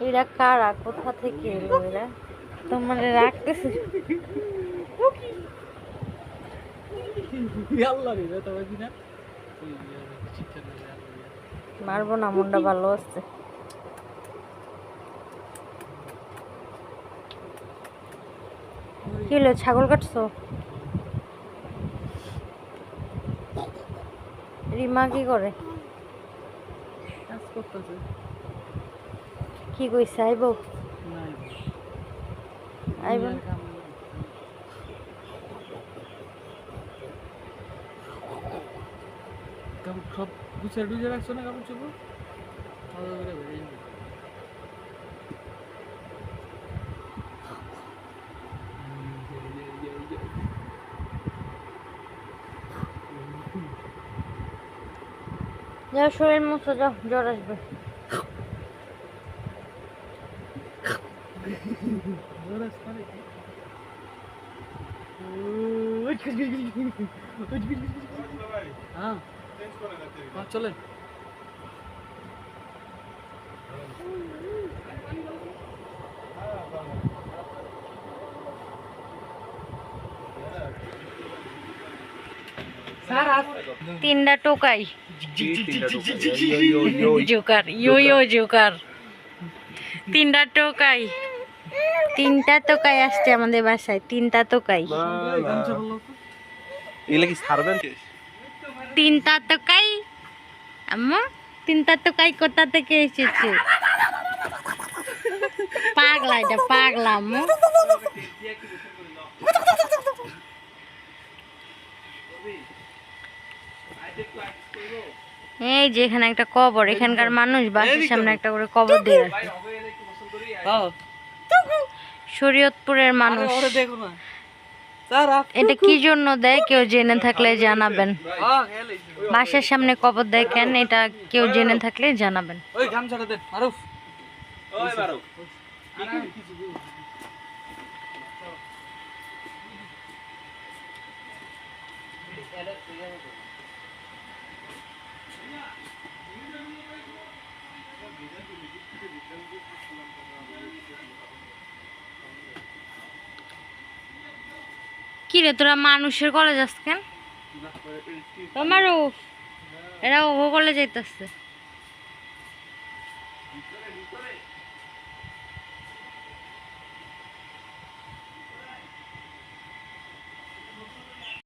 এরা কারা, কোথা থেকে এলো এরা? তোমার রাখতেছে। মারবো না, মনটা ভালো আছে। কি হলো, ছাগল কাটছো? রিমা কি করে? কি কইছে, আইব? আইব সব গুছিয়ে টুছিয়ে রাখছো না কাপড় চোপড়? যাও, শরীর মুছো, যাও, জ্বর আসবে। চলেন। তিনটা টোকাই জোকার, ইয়ো জোকার। তিনটা টোকাই, তিনটা টোকাই আসছে আমাদের বাসায়, তিনটা টোকাই। তিনটা টোকাই আম্মু, তিনটা টোকাই কোথা থেকে এসেছে? পাগলা, এটা পাগলা আম্মু। এই যে এখানে একটা কবর, এখানকার মানুষ বাসার সামনে একটা করে কবর দিয়ে রাখে। শরীয়তপুরের মানুষ। এটা কি জন্য দেয় কেউ জেনে থাকলে জানাবেন। বাসার সামনে কবর দেয় কেন, এটা কেউ জেনে থাকলে জানাবেন। কি রে, তোরা মানুষের কলেজ যাস কেন? তোমারও এরা ও কলেজ যাইতেছে।